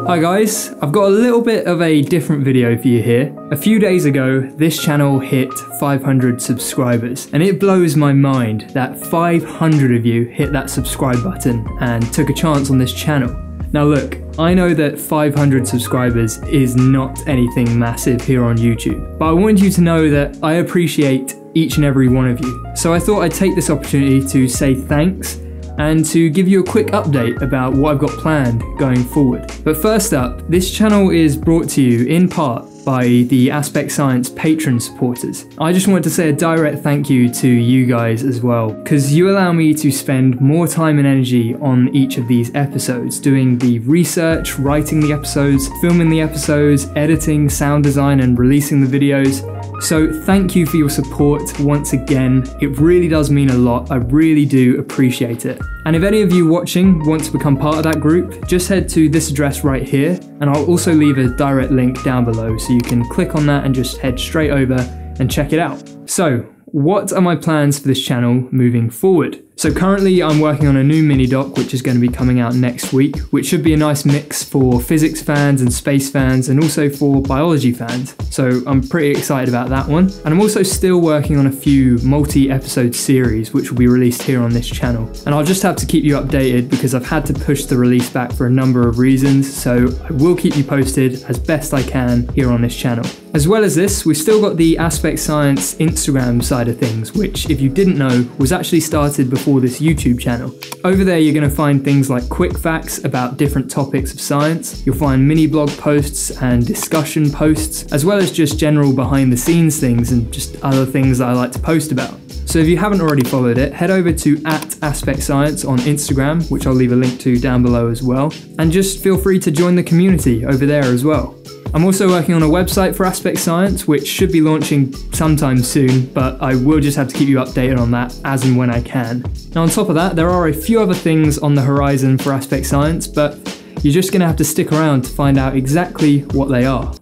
Hi guys, I've got a little bit of a different video for you here. A few days ago, this channel hit 500 subscribers, and it blows my mind that 500 of you hit that subscribe button and took a chance on this channel. Now look, I know that 500 subscribers is not anything massive here on YouTube, but I want you to know that I appreciate each and every one of you. So I thought I'd take this opportunity to say thanks and to give you a quick update about what I've got planned going forward. But first up, this channel is brought to you in part by the aspectscience patron supporters. I just wanted to say a direct thank you to you guys as well, because you allow me to spend more time and energy on each of these episodes, doing the research, writing the episodes, filming the episodes, editing, sound design, and releasing the videos. So thank you for your support once again. It really does mean a lot. I really do appreciate it. And if any of you watching want to become part of that group, just head to this address right here, and I'll also leave a direct link down below so you can click on that and just head straight over and check it out. So, what are my plans for this channel moving forward? So currently I'm working on a new mini doc which is going to be coming out next week, which should be a nice mix for physics fans and space fans and also for biology fans. So I'm pretty excited about that one. And I'm also still working on a few multi-episode series which will be released here on this channel. And I'll just have to keep you updated because I've had to push the release back for a number of reasons, so I will keep you posted as best I can here on this channel. As well as this, we've still got the Aspect Science Instagram side of things, which, if you didn't know, was actually started before this YouTube channel. Over there you're going to find things like quick facts about different topics of science. You'll find mini blog posts and discussion posts, as well as just general behind the scenes things and just other things that I like to post about. So if you haven't already followed it, head over to @aspectscience on Instagram, which I'll leave a link to down below as well, and just feel free to join the community over there as well. I'm also working on a website for Aspect Science, which should be launching sometime soon, but I will just have to keep you updated on that as and when I can. Now on top of that, there are a few other things on the horizon for Aspect Science, but you're just going to have to stick around to find out exactly what they are.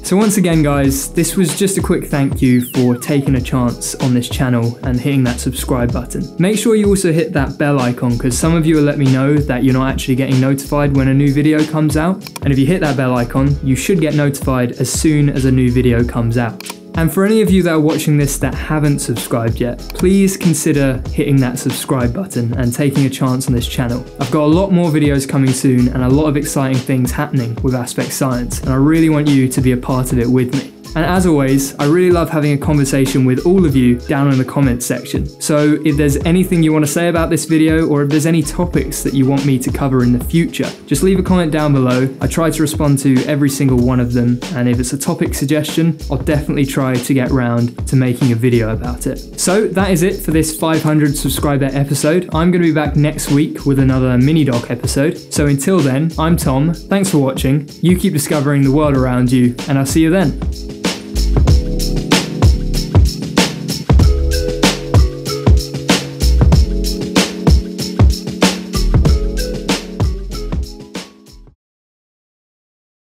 So once again guys, this was just a quick thank you for taking a chance on this channel and hitting that subscribe button. Make sure you also hit that bell icon, because some of you will let me know that you're not actually getting notified when a new video comes out. And if you hit that bell icon, you should get notified as soon as a new video comes out. And for any of you that are watching this that haven't subscribed yet, please consider hitting that subscribe button and taking a chance on this channel. I've got a lot more videos coming soon and a lot of exciting things happening with Aspect Science, and I really want you to be a part of it with me. And as always, I really love having a conversation with all of you down in the comments section. So if there's anything you want to say about this video, or if there's any topics that you want me to cover in the future, just leave a comment down below. I try to respond to every single one of them, and if it's a topic suggestion, I'll definitely try to get round to making a video about it. So that is it for this 500 subscriber episode. I'm going to be back next week with another mini doc episode. So until then, I'm Tom, thanks for watching, you keep discovering the world around you, and I'll see you then.